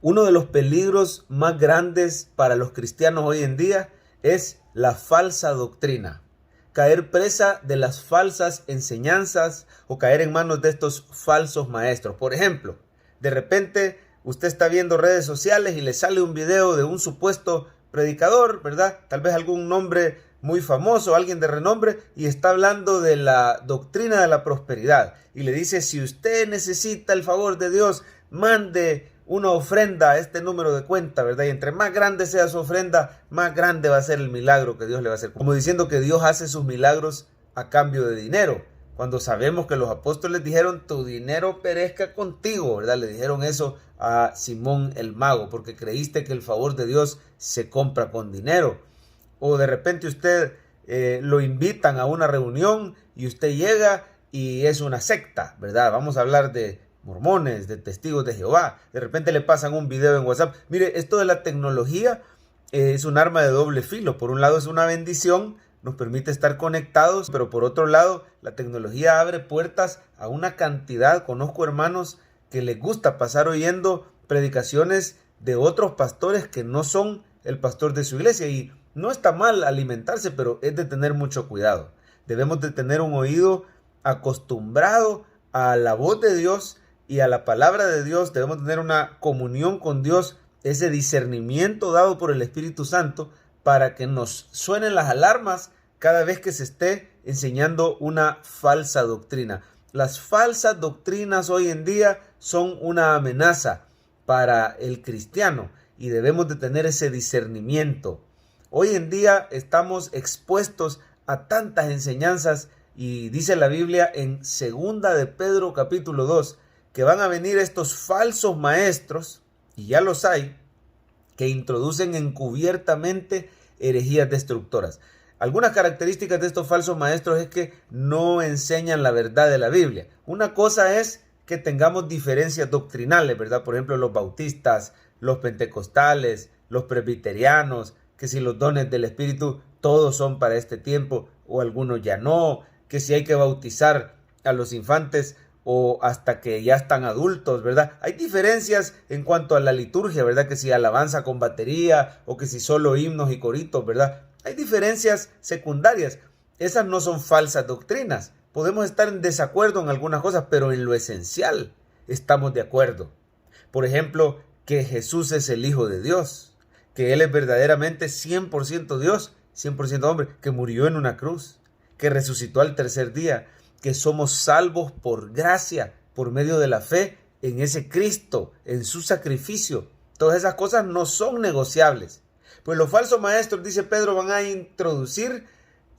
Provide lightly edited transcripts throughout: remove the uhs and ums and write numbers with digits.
Uno de los peligros más grandes para los cristianos hoy en día es la falsa doctrina. Caer presa de las falsas enseñanzas o caer en manos de estos falsos maestros. Por ejemplo, de repente usted está viendo redes sociales y le sale un video de un supuesto predicador, ¿verdad? Tal vez algún nombre muy famoso, alguien de renombre, y está hablando de la doctrina de la prosperidad. Y le dice, si usted necesita el favor de Dios, mande una ofrenda a este número de cuenta, ¿verdad? Y entre más grande sea su ofrenda, más grande va a ser el milagro que Dios le va a hacer. Como diciendo que Dios hace sus milagros a cambio de dinero. Cuando sabemos que los apóstoles dijeron, tu dinero perezca contigo, ¿verdad? Le dijeron eso a Simón el mago, porque creíste que el favor de Dios se compra con dinero. O de repente usted lo invitan a una reunión y usted llega y es una secta, ¿verdad? Vamos a hablar de mormones, de testigos de Jehová. De repente le pasan un video en WhatsApp. Mire, esto de la tecnología es un arma de doble filo. Por un lado es una bendición, nos permite estar conectados, pero por otro lado la tecnología abre puertas a una cantidad. Conozco hermanos que les gusta pasar oyendo predicaciones de otros pastores que no son el pastor de su iglesia, y no está mal alimentarse, pero es de tener mucho cuidado. Debemos de tener un oído acostumbrado a la voz de Dios y a la palabra de Dios. Debemos tener una comunión con Dios, ese discernimiento dado por el Espíritu Santo para que nos suenen las alarmas cada vez que se esté enseñando una falsa doctrina. Las falsas doctrinas hoy en día son una amenaza para el cristiano y debemos de tener ese discernimiento. Hoy en día estamos expuestos a tantas enseñanzas y dice la Biblia en 2 de Pedro capítulo 2 que van a venir estos falsos maestros, y ya los hay, que introducen encubiertamente herejías destructoras. Algunas características de estos falsos maestros es que no enseñan la verdad de la Biblia. Una cosa es que tengamos diferencias doctrinales, ¿verdad? Por ejemplo, los bautistas, los pentecostales, los presbiterianos, que si los dones del Espíritu todos son para este tiempo o algunos ya no, que si hay que bautizar a los infantes o hasta que ya están adultos, ¿verdad? Hay diferencias en cuanto a la liturgia, ¿verdad? Que si alabanza con batería o que si solo himnos y coritos, ¿verdad? Hay diferencias secundarias. Esas no son falsas doctrinas. Podemos estar en desacuerdo en algunas cosas, pero en lo esencial estamos de acuerdo. Por ejemplo, que Jesús es el Hijo de Dios, que Él es verdaderamente 100% Dios, 100% hombre, que murió en una cruz, que resucitó al tercer día, que somos salvos por gracia, por medio de la fe en ese Cristo, en su sacrificio. Todas esas cosas no son negociables. Pues los falsos maestros, dice Pedro, van a introducir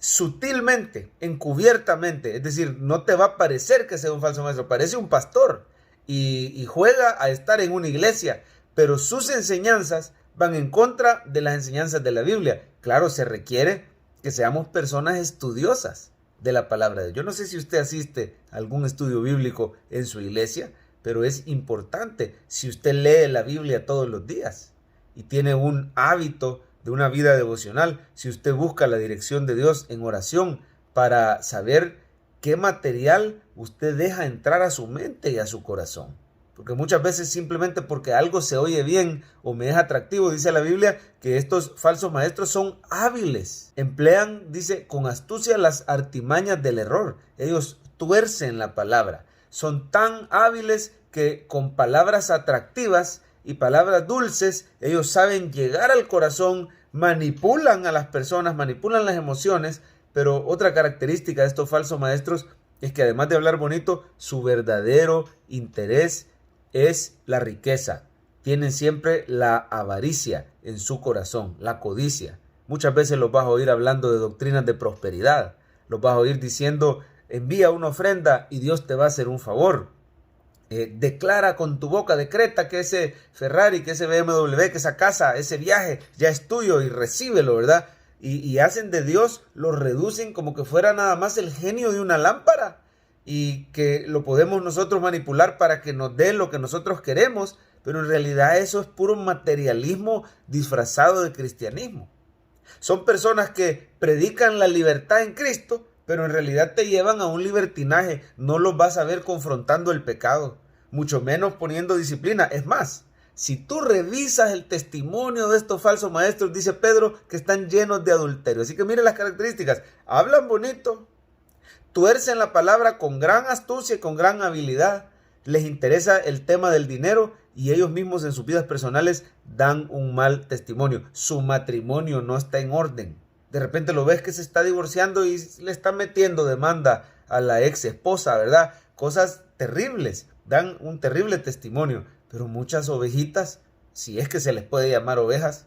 sutilmente, encubiertamente. Es decir, no te va a parecer que sea un falso maestro, parece un pastor y juega a estar en una iglesia, pero sus enseñanzas van en contra de las enseñanzas de la Biblia. Claro, se requiere que seamos personas estudiosas de la palabra de Dios. Yo no sé si usted asiste a algún estudio bíblico en su iglesia, pero es importante si usted lee la Biblia todos los días y tiene un hábito de una vida devocional, si usted busca la dirección de Dios en oración para saber qué material usted deja entrar a su mente y a su corazón. Porque muchas veces simplemente porque algo se oye bien o me es atractivo, dice la Biblia que estos falsos maestros son hábiles. Emplean, dice, con astucia las artimañas del error. Ellos tuercen la palabra. Son tan hábiles que con palabras atractivas y palabras dulces, ellos saben llegar al corazón, manipulan a las personas, manipulan las emociones. Pero otra característica de estos falsos maestros es que además de hablar bonito, su verdadero interés es la riqueza. Tienen siempre la avaricia en su corazón, la codicia. Muchas veces los vas a oír hablando de doctrinas de prosperidad. Los vas a oír diciendo, envía una ofrenda y Dios te va a hacer un favor. Declara con tu boca, decreta que ese Ferrari, que ese BMW, que esa casa, ese viaje ya es tuyo y recíbelo, ¿verdad? Y hacen de Dios, lo reducen como que fuera nada más el genio de una lámpara y que lo podemos nosotros manipular para que nos dé lo que nosotros queremos, pero en realidad eso es puro materialismo disfrazado de cristianismo. Son personas que predican la libertad en Cristo, pero en realidad te llevan a un libertinaje. No los vas a ver confrontando el pecado, mucho menos poniendo disciplina. Es más, Si tú revisas el testimonio de estos falsos maestros, dice Pedro, que están llenos de adulterio. Así que mire las características. Hablan bonito, tuercen la palabra con gran astucia y con gran habilidad. Les interesa el tema del dinero y ellos mismos en sus vidas personales dan un mal testimonio. Su matrimonio no está en orden. De repente lo ves que se está divorciando y le está metiendo demanda a la ex esposa, ¿verdad? Cosas terribles, dan un terrible testimonio. Pero muchas ovejitas, si es que se les puede llamar ovejas,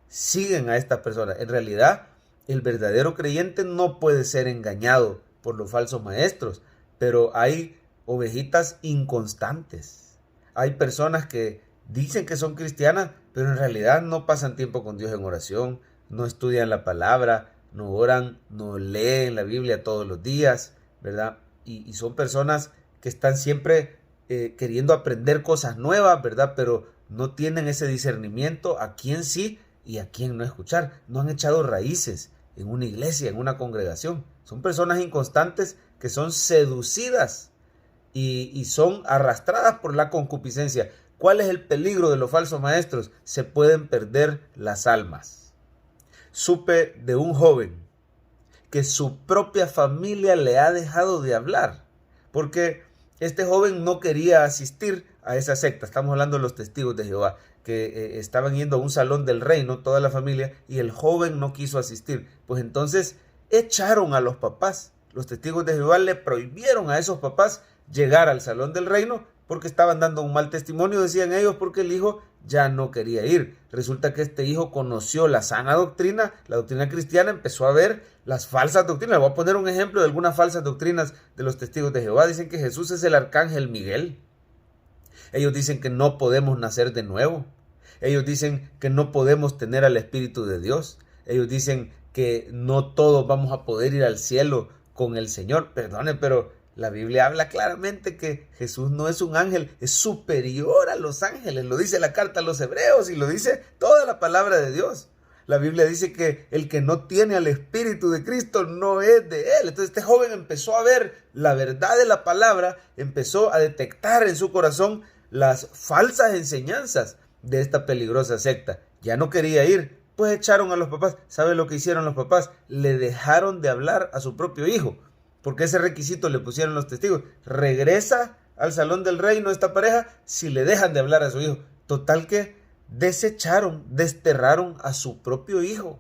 siguen a estas personas. En realidad, el verdadero creyente no puede ser engañado por los falsos maestros, pero hay ovejitas inconstantes. Hay personas que dicen que son cristianas, pero en realidad no pasan tiempo con Dios en oración, no estudian la palabra, no oran, no leen la Biblia todos los días, ¿verdad? Y son personas que están siempre queriendo aprender cosas nuevas, ¿verdad? Pero no tienen ese discernimiento a quién sí y a quién no escuchar. No han echado raíces en una iglesia, en una congregación. Son personas inconstantes que son seducidas y son arrastradas por la concupiscencia. ¿Cuál es el peligro de los falsos maestros? Se pueden perder las almas. Supe de un joven que su propia familia le ha dejado de hablar porque este joven no quería asistir a esa secta. Estamos hablando de los testigos de Jehová, que estaban yendo a un salón del reino, toda la familia, y el joven no quiso asistir. Pues entonces echaron a los papás. Los testigos de Jehová le prohibieron a esos papás llegar al salón del reino porque estaban dando un mal testimonio, decían ellos, porque el hijo ya no quería ir. Resulta que este hijo conoció la sana doctrina, la doctrina cristiana, empezó a ver las falsas doctrinas. Le voy a poner un ejemplo de algunas falsas doctrinas de los testigos de Jehová. Dicen que Jesús es el arcángel Miguel. Ellos dicen que no podemos nacer de nuevo. Ellos dicen que no podemos tener al Espíritu de Dios. Ellos dicen que no todos vamos a poder ir al cielo con el Señor. Perdone, pero la Biblia habla claramente que Jesús no es un ángel, es superior a los ángeles. Lo dice la carta a los hebreos y lo dice toda la palabra de Dios. La Biblia dice que el que no tiene al Espíritu de Cristo no es de él. Entonces este joven empezó a ver la verdad de la palabra, empezó a detectar en su corazón las falsas enseñanzas de esta peligrosa secta. Ya no quería ir, pues echaron a los papás. ¿Sabe lo que hicieron los papás? Le dejaron de hablar a su propio hijo. Porque ese requisito le pusieron los testigos. Regresa al salón del reino esta pareja si le dejan de hablar a su hijo. Total que desecharon, desterraron a su propio hijo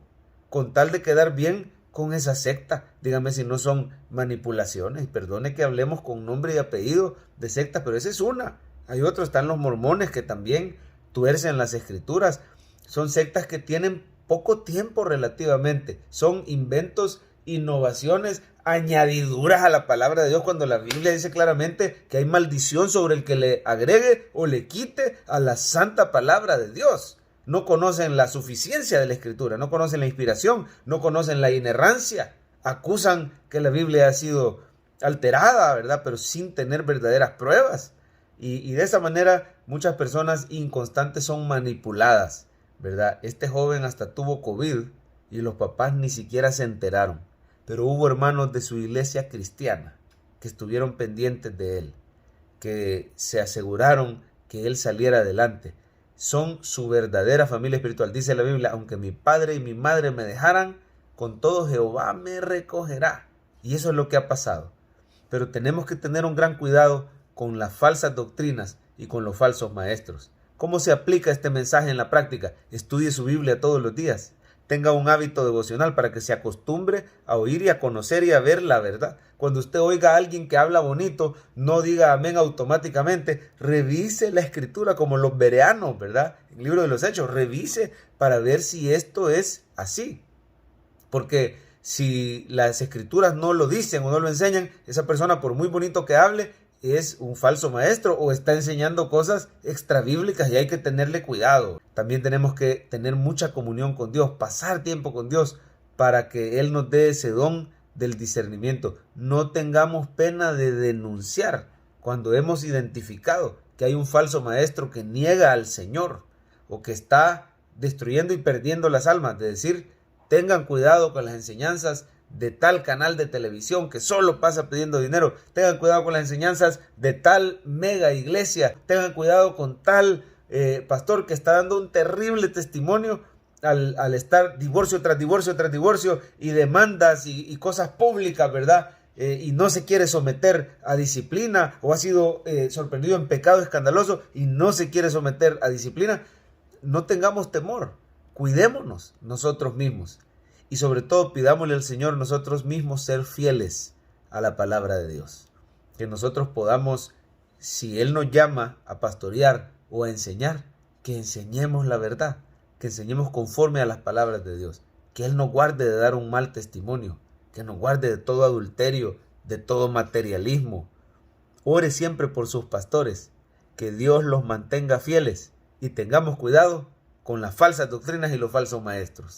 con tal de quedar bien con esa secta. Dígame si no son manipulaciones. Perdone que hablemos con nombre y apellido de secta, pero esa es una. Hay otros, están los mormones que también tuercen las escrituras. Son sectas que tienen poco tiempo relativamente. Son inventos, innovaciones, añadiduras a la palabra de Dios, cuando la Biblia dice claramente que hay maldición sobre el que le agregue o le quite a la santa palabra de Dios. No conocen la suficiencia de la escritura, no conocen la inspiración, no conocen la inerrancia, acusan que la Biblia ha sido alterada, ¿verdad? Pero sin tener verdaderas pruebas. Y de esa manera muchas personas inconstantes son manipuladas, ¿verdad? Este joven hasta tuvo COVID y los papás ni siquiera se enteraron. Pero hubo hermanos de su iglesia cristiana que estuvieron pendientes de él, que se aseguraron que él saliera adelante. Son su verdadera familia espiritual. Dice la Biblia, aunque mi padre y mi madre me dejaran, con todo Jehová me recogerá. Y eso es lo que ha pasado. Pero tenemos que tener un gran cuidado con las falsas doctrinas y con los falsos maestros. ¿Cómo se aplica este mensaje en la práctica? Estudie su Biblia todos los días. Tenga un hábito devocional para que se acostumbre a oír y a conocer y a ver la verdad. Cuando usted oiga a alguien que habla bonito, no diga amén automáticamente. Revise la escritura como los bereanos, ¿verdad? En el libro de los Hechos, revise para ver si esto es así. Porque si las escrituras no lo dicen o no lo enseñan, esa persona, por muy bonito que hable, es un falso maestro o está enseñando cosas extrabíblicas y hay que tenerle cuidado. También tenemos que tener mucha comunión con Dios, pasar tiempo con Dios para que Él nos dé ese don del discernimiento. No tengamos pena de denunciar cuando hemos identificado que hay un falso maestro que niega al Señor o que está destruyendo y perdiendo las almas. De decir, tengan cuidado con las enseñanzas de tal canal de televisión que solo pasa pidiendo dinero. Tengan cuidado con las enseñanzas de tal mega iglesia. Tengan cuidado con tal pastor que está dando un terrible testimonio al estar divorcio tras divorcio tras divorcio y demandas y cosas públicas, ¿verdad? Y no se quiere someter a disciplina, o ha sido sorprendido en pecado escandaloso y no se quiere someter a disciplina. No tengamos temor, cuidémonos nosotros mismos y sobre todo pidámosle al Señor nosotros mismos ser fieles a la palabra de Dios. Que nosotros podamos, si Él nos llama a pastorear o a enseñar, que enseñemos la verdad, que enseñemos conforme a las palabras de Dios. Que Él nos guarde de dar un mal testimonio, que nos guarde de todo adulterio, de todo materialismo. Ore siempre por sus pastores, que Dios los mantenga fieles y tengamos cuidado con las falsas doctrinas y los falsos maestros.